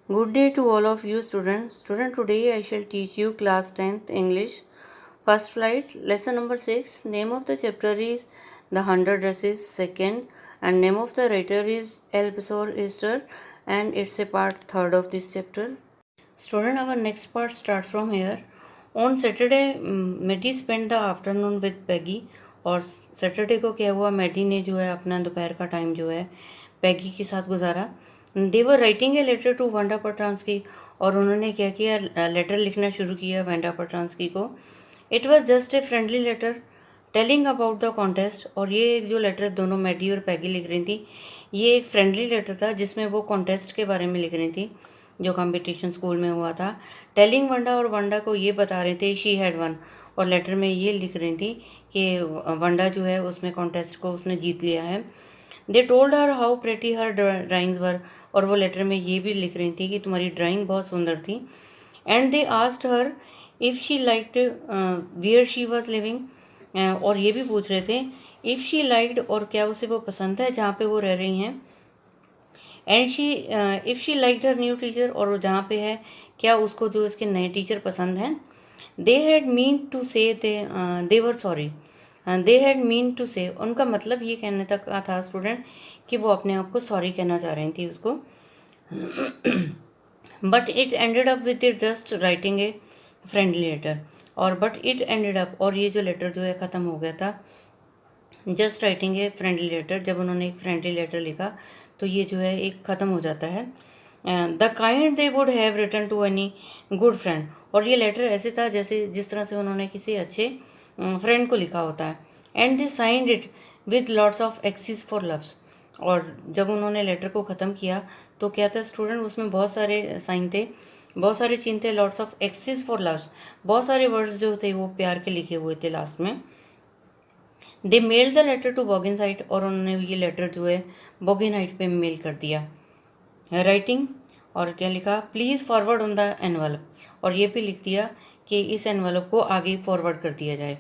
Good day to all of you students. Today I shall teach you class 10th English. First flight, lesson number 6. Name of the chapter is The Hundred Dresses. Second, and name of the writer is Elbsor Easter, and it's a part third of this chapter. Student, our next part start from here. On Saturday, Maddie spent the afternoon with Peggy. और Saturday को क्या हुआ, Maddie ने जो है अपना दोपहर का टाइम जो है पैगी के साथ गुजारा. They were writing a letter to Wanda Petronski. और उन्होंने क्या किया, लेटर लिखना शुरू किया वांडा पट्रांस्की को. It was just a friendly letter telling about the contest. और ये एक जो लेटर दोनों मैडी और पैगी लिख रही थी, ये एक फ्रेंडली लेटर था जिसमें वो कॉन्टेस्ट के बारे में लिख रही थी जो कंपटीशन स्कूल में हुआ था. टेलिंग वंडा, और वंडा को ये बता रहे थे शी हैड वन. और लेटर में ये लिख रही थी कि वंडा जो है उसमें कॉन्टेस्ट को उसने जीत लिया है. They told her how pretty her drawings were. और वो लेटर में ये भी लिख रही थी कि तुम्हारी ड्राइंग बहुत सुंदर थी. And they asked her if she liked where she was living. और ये भी पूछ रहे थे इफ़ शी लाइक्ड, और क्या उसे वो पसंद है जहाँ पे वो रह रही हैं. And she if she like her new teacher, और वो जहाँ पे है क्या उसको जो इसके नए टीचर पसंद हैं. दे had mean to say they were sorry. They had mean to say, उनका मतलब ये कहने तक का था स्टूडेंट कि वो अपने आप को सॉरी कहना चाह रही थी उसको. But it ended up with it just writing a friendly letter. और बट इट एंडेड अप, और ये जो लेटर जो है ख़त्म हो गया था just writing a friendly letter. जब उन्होंने एक फ्रेंडली लेटर लिखा तो ये जो है एक ख़त्म हो जाता है. The kind they would have written to any good friend. और ये लेटर ऐसे था जैसे जिस तरह से उन्होंने किसी अच्छे फ्रेंड को लिखा होता है. And they signed it with lots of axis for loves. और जब उन्होंने लेटर को ख़त्म किया तो क्या था स्टूडेंट, उसमें बहुत सारे साइन थे, बहुत सारे चिन्ह थे. Lots of axis for loves, बहुत सारे वर्ड्स जो थे वो प्यार के लिखे हुए थे लास्ट में. They mail the letter to Boggins साइट. और उन्होंने ये लेटर जो है बॉगिन हाइट पे मेल कर दिया. राइटिंग, और क्या लिखा, please forward on the envelope. और ये भी लिख दिया कि इस एनवलप को आगे फॉरवर्ड कर दिया जाए.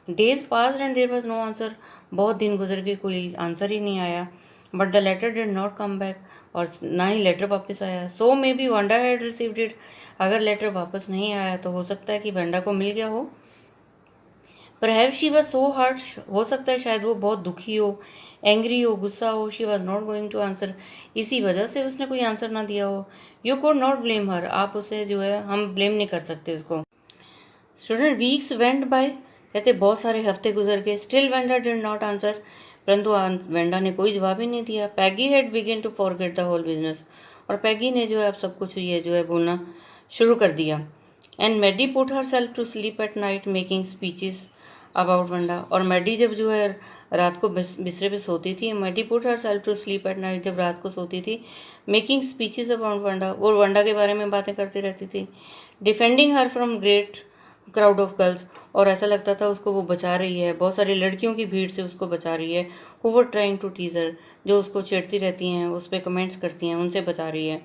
Days pass and there was no answer. बहुत दिन गुजर गए, कोई आंसर ही नहीं आया. But the letter did not come back. और ना ही लेटर वापस आया. So maybe Wanda had received it. अगर लेटर वापस नहीं आया तो हो सकता है कि वंडा को मिल गया हो. Perhaps she was so hurt. हो सकता है शायद वो बहुत दुखी हो, एंग्री हो, गुस्सा हो. She was not going to answer. इसी वजह से उसने कोई आंसर ना दिया हो. You could not blame her. आप उसे जो है हम ब्लेम नहीं कर सकते उसको. Student, weeks went by. कहते बहुत सारे हफ्ते गुजर गए. Still Wanda did not answer. परंतु वेंडा ने कोई जवाब ही नहीं दिया. Peggy had begin to forget the whole business. और पैगी ने जो है अब सब कुछ ये जो है बोलना शुरू कर दिया. And Maddie put herself to sleep at night making speeches about Wanda. और मैडी जब जो है रात को बिस्तरे पे सोती थी, Maddie put herself to sleep at night, जब रात को सोती थी, मेकिंग स्पीचेस अबाउट वंडा, और वंडा के बारे में बातें करती रहती थी. Defending her from great crowd of girls. और ऐसा लगता था उसको वो बचा रही है, बहुत सारी लड़कियों की भीड़ से उसको बचा रही है. Who were trying to tease her, जो उसको छेड़ती रहती हैं, उस पर कमेंट्स करती हैं, उनसे बचा रही है.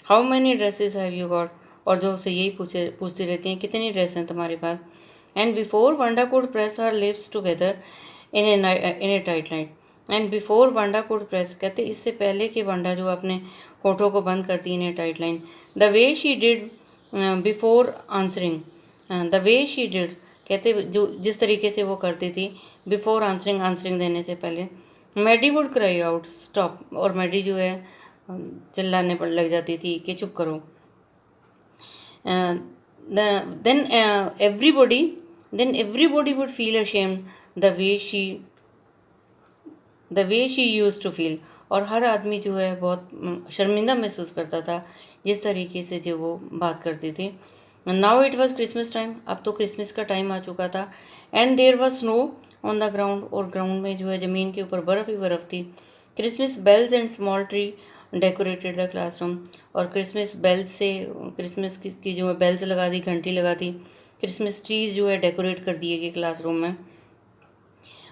How many dresses have you got. और जो उससे यही पूछती रहती हैं कितनी ड्रेस हैं तुम्हारे पास. And before Wanda could press her lips together in a tight line. And before Wanda could press, कहते इससे पहले कि वंडा जो अपने होठों को बंद करती in a tight line. The way she did before answering. The way she did, कहते जो जिस तरीके से वो करती थी बिफोर आंसरिंग, आंसरिंग देने से पहले. Maddie would cry out stop. और मैडी जो है चिल्लाने पर लग जाती थी कि चुप करो. then everybody would feel ashamed the way she used to feel. और हर आदमी जो है बहुत शर्मिंदा महसूस करता था जिस तरीके से जो वो बात करती थी. Now it was Christmas time. अब तो क्रिसमस का टाइम आ चुका था. And there was snow on the ground. और ग्राउंड में जो है ज़मीन के ऊपर बर्फ़ ही बर्फ़ थी. Christmas bells and small tree decorated the classroom. और क्रिसमस बेल्स से, क्रिसमस की जो है बेल्स लगा दी, घंटी लगा दी. क्रिसमस ट्रीज जो है डेकोरेट कर दिए गए क्लासरूम में.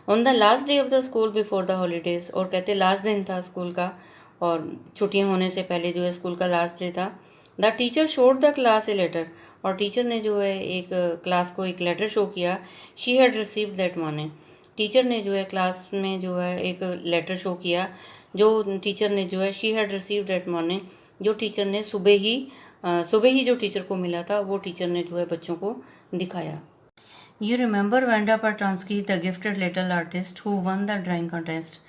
On the last day of the school before the holidays. और कहते लास्ट दिन था स्कूल का और छुट्टियां होने से पहले जो है स्कूल का लास्ट डे था. The teacher showed the class a letter. और टीचर ने जो है एक क्लास को एक लेटर शो किया. She had received that morning. Teacher ने जो है क्लास में जो है एक लेटर शो किया जो टीचर ने जो है she had received that morning, जो टीचर ने सुबह ही जो टीचर को मिला था वो टीचर ने जो है बच्चों को दिखाया। You remember Wanda Petronski the gifted little artist who won the drawing contest.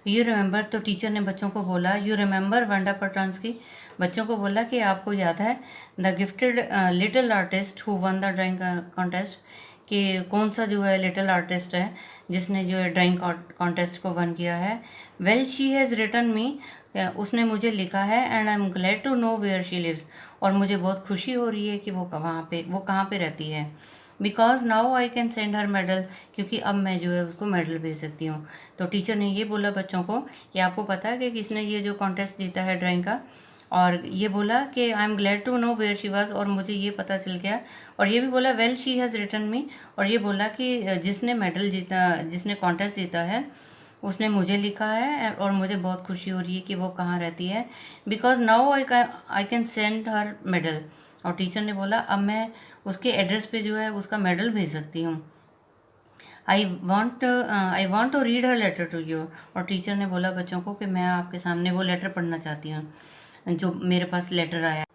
You remember, तो टीचर ने बच्चों को बोला, यू रिमेंबर वेंडा पर्टांस्की, बच्चों को बोला कि आपको याद है the gifted little artist who won the drawing contest, कि कौन सा जो है लिटिल आर्टिस्ट है जिसने जो है ड्राइंग कॉन्टेस्ट को वन किया है। Well she has written me, उसने मुझे लिखा है, and I am glad to know where she lives, और मुझे बहुत खुशी हो रही है कि वो कहाँ पे रहती है। Because now I can send her medal, क्योंकि अब मैं जो है उसको मेडल भेज सकती हूँ। तो टीचर ने ये बोला बच्चों को कि आपको पता है कि किसने ये जो कॉन्टेस्ट जीता है ड्राइंग का, और ये बोला कि I am glad to know where she was, और मुझे ये पता चल गया। और ये भी बोला वेल शी हैज़ रिटन मी, और ये बोला कि जिसने कॉन्टेस्ट जीता है उसने मुझे लिखा है, और मुझे बहुत खुशी हो रही है कि वो कहाँ रहती है। Because now I can send her medal, और टीचर ने बोला अब मैं उसके एड्रेस पे जो है उसका मेडल भेज सकती हूँ। I want to read her letter to you, और टीचर ने बोला बच्चों को कि मैं आपके सामने वो लेटर पढ़ना चाहती हूँ जो मेरे पास लेटर आया।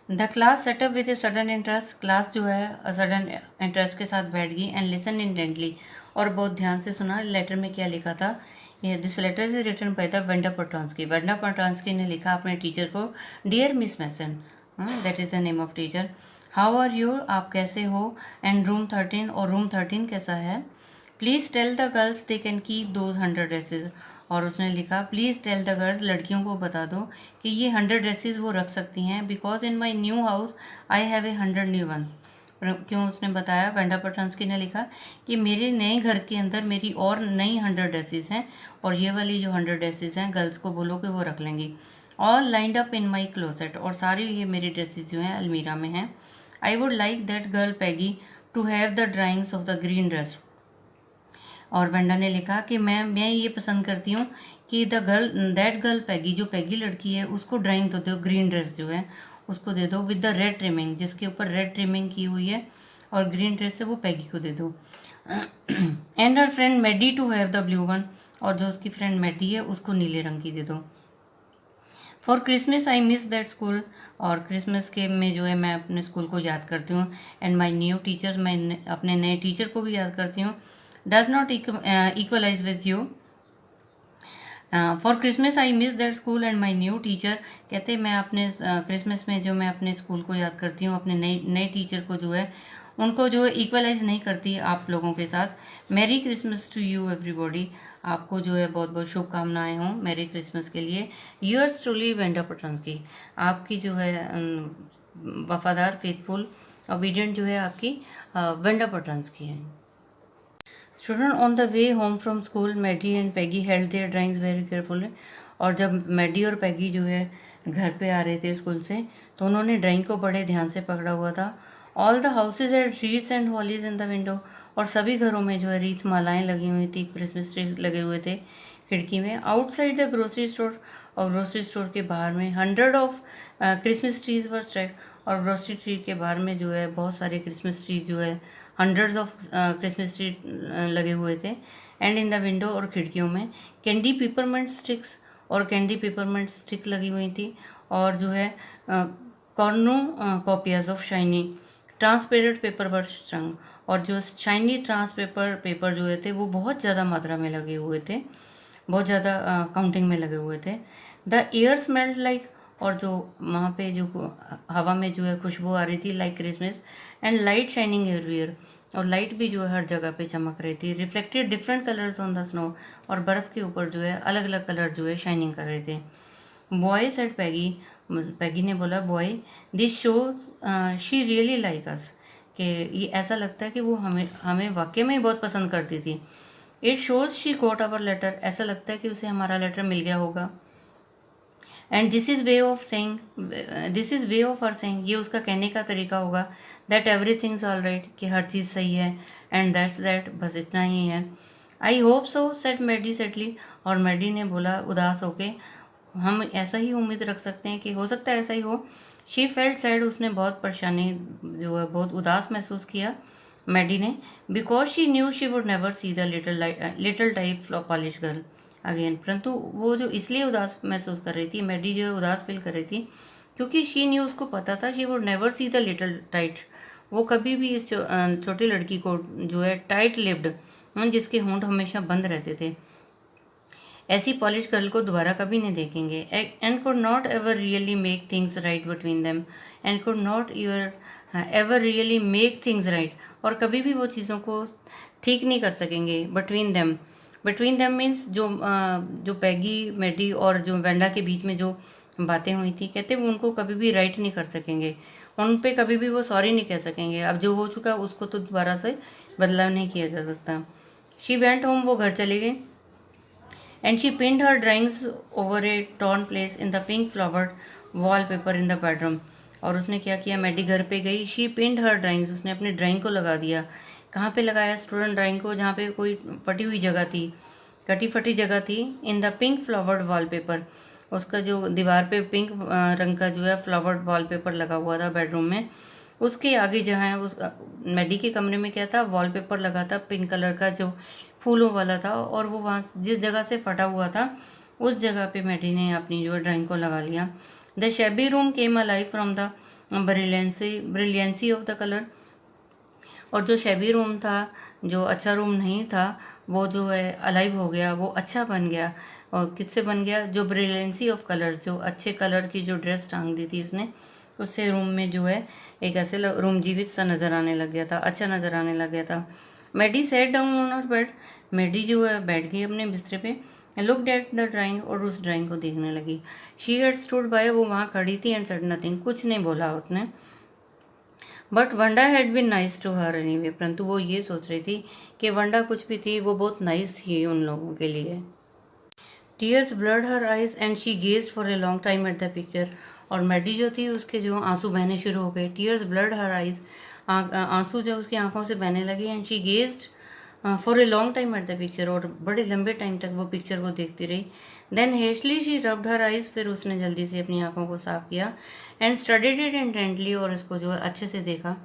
The class setup with a sudden interest, class जो है सडन इंटरेस्ट के साथ बैठ गई, एंड लिसन इंटेंटली, और बहुत ध्यान से सुना लेटर में क्या लिखा था। This letter is written by the Wanda Petronski, Wanda Petronski ने लिखा अपने टीचर को, dear miss Mason, that is the name of teacher, how are you, आप कैसे हो, एंड रूम 13, और रूम 13 कैसा है, please tell the girls they can keep those 100 dresses, और उसने लिखा प्लीज़ टेल द गर्ल्स, लड़कियों को बता दो कि ये 100 ड्रेसेस वो रख सकती हैं, because in my new house I have a 100 new one. क्यों उसने बताया, वेंडा पर्टांस्की ने लिखा कि मेरे नए घर के अंदर मेरी और नई 100 ड्रेसेस हैं, और ये वाली जो 100 ड्रेसेस हैं गर्ल्स को बोलो कि वो रख लेंगी। All lined up in my closet, और सारी ये मेरी ड्रेसेस जो हैं अलमीरा में हैं। I would like that girl Peggy to have the drawings of the green dress, और वेंडा ने लिखा कि मैं ये पसंद करती हूँ कि दैट गर्ल पैगी, जो पैगी लड़की है उसको ड्राइंग तो दो, ग्रीन ड्रेस जो है उसको दे दो, विद द रेड ट्रिमिंग, जिसके ऊपर रेड ट्रिमिंग की हुई है, और ग्रीन ड्रेस है वो पैगी को दे दो। And her friend Maddie to have the blue one, और जो उसकी फ्रेंड मैडी है उसको नीले रंग की दे दो। For Christmas I miss that school, और क्रिसमस के में जो है मैं अपने स्कूल को याद करती हूँ। एंड माई न्यू टीचर, मैं अपने नए टीचर को भी याद करती हूँ। Does not equalise with you, for Christmas I miss that school and my new teacher, कहते मैं अपने क्रिसमस में जो मैं अपने स्कूल को याद करती हूँ, अपने नए टीचर को जो है उनको जो है इक्वलाइज नहीं करती आप लोगों के साथ। Merry Christmas to you everybody, आपको जो है बहुत बहुत शुभकामनाएं हों मैरी क्रिसमस के लिए। यूअर्स ट्रूली वेंडा पर्टांस्की, आपकी जो है वफादार, फेथफुल, ओबीडियंट जो है आपकी वेंडा पर्टांस्की है। Student on the way home from school Maddie and Peggy held their drawings very carefully, और जब मैडी और पैगी जो है घर पे आ रहे थे स्कूल से तो उन्होंने ड्राइंग को बड़े ध्यान से पकड़ा हुआ था। All the houses had wreaths and hollies in the window, और सभी घरों में जो है रीथ मालाएं लगी हुई थी, क्रिसमस ट्री लगे हुए थे खिड़की में। आउटसाइड द ग्रोसरी स्टोर, और ग्रोसरी स्टोर के बाहर में 100 of Christmas trees were stayed, और ग्रोसरी ट्री के बाहर में जो है बहुत सारे क्रिसमस ट्रीज जो है हंड्रेड्स ऑफ क्रिसमस ट्री लगे हुए थे। एंड इन द विंडो, और खिड़कियों में कैंडी पेपरमेंट स्टिक्स, और कैंडी पेपरमेंट स्टिक लगी हुई थी, और जो है cornucopias of shiny transparent paper were strung, और जो शाइनी पेपर जो थे वो बहुत ज़्यादा मात्रा में लगे हुए थे, बहुत ज़्यादा काउंटिंग में लगे हुए थे। द एयर स्मेल्ड लाइक, और जो वहाँ पे जो हवा में जो है खुशबू आ रही थी like Christmas. And light shining everywhere, और लाइट भी जो है हर जगह पे चमक रही थी। Reflected different colours on the snow, और बर्फ़ के ऊपर जो है अलग अलग कलर जो है शाइनिंग कर रहे थे। बॉय सेड पैगी, पैगी ने बोला boy, this shows she really like us, कि ये ऐसा लगता है कि वो हमें वाकई में बहुत पसंद करती थी। It shows she got our letter, ऐसा लगता है कि उसे हमारा लेटर मिल गया होगा। And this is way of her saying, ये उसका कहने का तरीका होगा, दैट एवरीथिंग्स ऑल राइट, कि हर चीज़ सही है, एंड दैट्स दैट, बस इतना ही है। I hope so said Maddie sadly, और मैडी ने बोला उदास होके, हम ऐसा ही उम्मीद रख सकते हैं कि हो सकता है ऐसा ही हो। शी फेल्ट सैड, उसने बहुत परेशानी जो है बहुत उदास महसूस किया मैडी ने, because she knew she would never see the little type polish girl again, परंतु वो जो इसलिए उदास महसूस कर रही थी, मैडी जो उदास फील कर रही थी क्योंकि शी न्यू, उसको पता था, she would never see the little tight, वो कभी भी इस छोटी लड़की को जो है टाइट लिप्ड, जिसके होंठ हमेशा बंद रहते थे, ऐसी पॉलिश गर्ल को दोबारा कभी नहीं देखेंगे। And could not ever really make things right between them, and could not ever really make things right, और कभी भी वो चीज़ों को ठीक नहीं कर सकेंगे between them. Between them means जो पैगी, मेडी और जो वेंडा के बीच में जो बातें हुई थी, कहते वो उनको कभी भी राइट नहीं कर सकेंगे, उन पे कभी भी वो सॉरी नहीं कह सकेंगे। अब जो हो चुका उसको तो दोबारा से बदलाव नहीं किया जा सकता। शी वेंट होम, वो घर चली गई। And she pinned her drawings over a torn place in the pink flowered wallpaper in the bedroom. और उसने क्या किया, मैडी घर पे गई, शी पिंड हर ड्राइंग्स, उसने अपनी ड्राइंग को लगा दिया। कहाँ पे लगाया, स्टूडेंट ड्राइंग को, जहाँ पे कोई फटी हुई जगह थी, कटी फटी जगह थी, in the pink flowered wallpaper, उसका जो दीवार पे पिंक रंग का जो है फ्लावर्ड वॉलपेपर लगा हुआ था बेडरूम में, उसके आगे जहाँ है उस मैडी के कमरे में क्या था, वॉलपेपर लगा था पिंक कलर का जो फूलों वाला था, और वो वहाँ जिस जगह से फटा हुआ था उस जगह पे मैडी ने अपनी जो ड्राइंग को लगा लिया। The शेबी room came alive from the brilliancy of the colour, और जो शेबी रूम था, जो अच्छा रूम नहीं था, वो जो है अलाइव हो गया, वो अच्छा बन गया। और किससे बन गया, जो ब्रिलियंसी ऑफ कलर, जो अच्छे कलर की जो ड्रेस टांग दी थी उसने, उससे रूम में जो है एक ऐसे रूम जीवित सा नज़र आने लग गया था, अच्छा नज़र आने लग गया था। Maddie sat down on her bed, Maddie जो है बैठ गई अपने बिस्तरे पे, लुक्ड एट द ड्राइंग, और उस ड्राइंग को देखने लगी। शी हैड स्टूड बाय, वो वहाँ खड़ी थी, एंड सेड नथिंग, कुछ नहीं बोला उसने। But Wanda had been nice to her anyway, परंतु वो ये सोच रही थी कि वंडा कुछ भी थी, वो बहुत नाइस थी उन लोगों के लिए। Tears blurred her eyes and she gazed for a long time at the picture, और मैडी जो थी उसके जो आंसू बहने शुरू हो गए। टीयर्स ब्लर्ड हर आइज, आंसू जो उसकी आंखों से बहने लगे। And she gazed for a long time at the picture, और बड़े लंबे टाइम तक वो पिक्चर को देखती रही। Then hastily she rubbed her eyes, फिर उसने जल्दी से अपनी आंखों को साफ किया। एंड स्टडीड इट इंटेंटली, और इसको जो है अच्छे से देखा।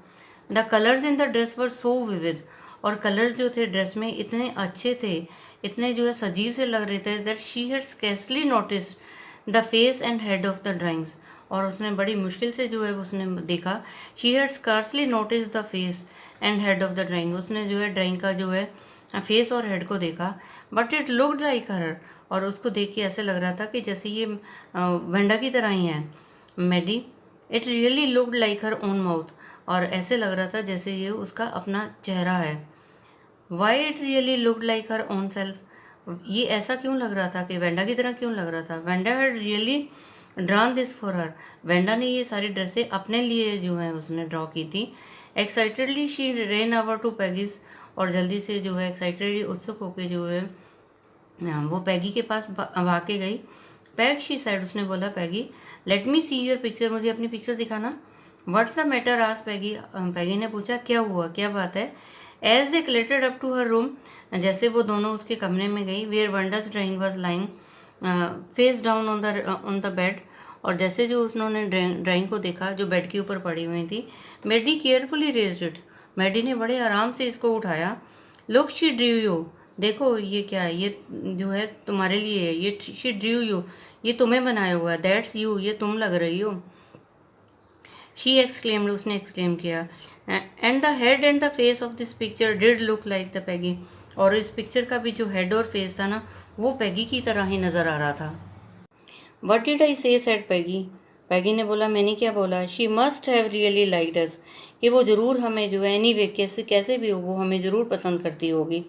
The colours in the dress were so vivid, और कलर्स जो थे ड्रेस में इतने अच्छे थे, इतने जो है सजीव से लग रहे थे, that she had scarcely noticed the face and head of the drawings, और उसने बड़ी मुश्किल से जो है उसने देखा। She had scarcely notice the face and head of the drawing, उसने जो है ड्राइंग का जो है फेस और हेड को देखा। बट इट लुक्ड लाइक हर, और उसको देख के ऐसे लग रहा था कि जैसे ये वेंडा की तरह ही है, Maddie. It really looked like her own mouth, और ऐसे लग रहा था जैसे ये उसका अपना चेहरा है। Why it really looked like her own self, ये ऐसा क्यों लग रहा था कि वेंडा की तरह क्यों लग रहा था। Wanda had really drawn this for her, Wanda ने ये सारी ड्रेसें अपने लिए जो है उसने ड्रॉ की थी। Excitedly she ran over to Peggy's, और जल्दी से जो है एक्साइटेडली उत्सुक होकर जो है वो पैगी के पास भाग के गई। पैग, शी साइड, उसने बोला, Peggy let me see your picture, मुझे अपनी पिक्चर दिखाना। व्हाट्स द मैटर, आज पैगी, पैगी ने पूछा, क्या हुआ, क्या बात है। As they clattered up to her room, जैसे वो दोनों उसके कमरे में गई, where Wanda's drawing was lying face down on the bed, और जैसे जो उन्होंने ड्राइंग को देखा जो बेड के ऊपर पड़ी हुई थी, मेडी केयरफुली रेज्ड इट, मैडी ने बड़े आराम से इसको उठाया। लुक शी ड्रू यू, देखो ये क्या है, ये जो है तुम्हारे लिए है, ये शी ड्रू यू, ये तुम्हें बनाया हुआ है, दैट्स यू, ये तुम लग रही हो। शी एक्सक्लेम्ड, उसने एक्सक्लेम किया। And the head and the face of this picture did look like the Peggy, और इस पिक्चर का भी जो हेड और फेस था ना, वो पैगी की तरह ही नज़र आ रहा था। व्हाट डिड आई से, सेड पैगी, पैगी ने बोला, मैंने क्या बोला। She must have really liked us, कि वो ज़रूर हमें जो है एनीवे कैसे कैसे भी हो वो हमें ज़रूर पसंद करती होगी।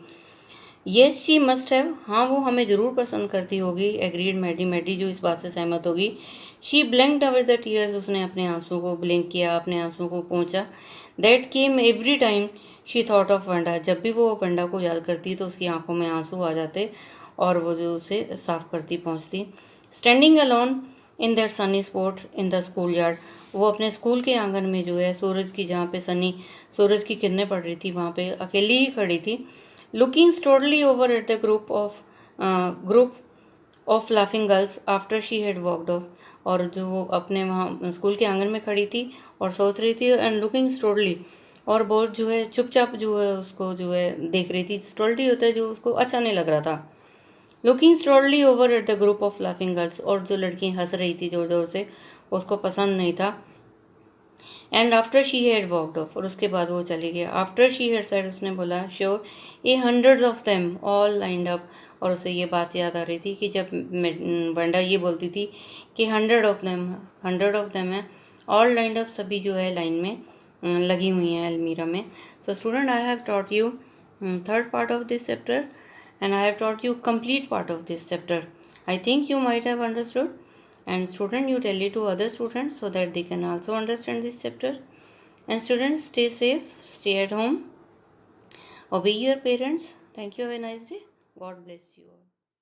येस शी मस्ट हैव, हाँ वो हमें ज़रूर पसंद करती होगी। एग्रीड मैडी, मैडी जो इस बात से सहमत होगी। शी ब्लिंक्ड अवे द टीयर्स, उसने अपने आंसू को ब्लिंक किया, अपने आंसू को पोंछा। That came every time she thought of Wanda, जब भी वो वंडा को याद करती तो उसकी आंखों में आंसू आ जाते, और वो जो उसे साफ करती पहुँचती। Standing alone in that Sunny spot in the school yard, वो अपने स्कूल के आंगन में जो है सूरज की, जहाँ पे सनी सूरज की किरणें पड़ रही थी, वहाँ पे अकेली ही खड़ी थी। Looking stolidly over at the group of laughing girls after she had walked off, और जो वो अपने वहाँ स्कूल के आंगन में खड़ी थी और सोच रही थी। एंड लुकिंग स्टोरली, और बहुत जो है चुपचाप जो है उसको जो है देख रही थी। स्टोरली होता है जो उसको अच्छा नहीं लग रहा था। Looking stolidly over at the group of laughing girls, और जो लड़की हंस रही थी जोर जोर से, उसको पसंद नहीं था। And after she had walked off, और उसके बाद वो चली गया। आफ्टर शी हैड सेड, उसने बोला, श्योर ये hundreds of them all lined up, और उसे ये बात याद आ रही थी कि जब वंडा ये बोलती थी कि हंड्रेड ऑफ देम है, ऑल लाइंड अप, सभी जो है लाइन में लगी हुई हैं अलमीरा में। So student, I have taught you third part of this chapter and I have taught you complete part of this chapter. I think you might have understood. And student, you tell it to other students so that they can also understand this chapter. And students, stay safe, stay at home, obey your parents. Thank you. Have a nice day. God bless you all.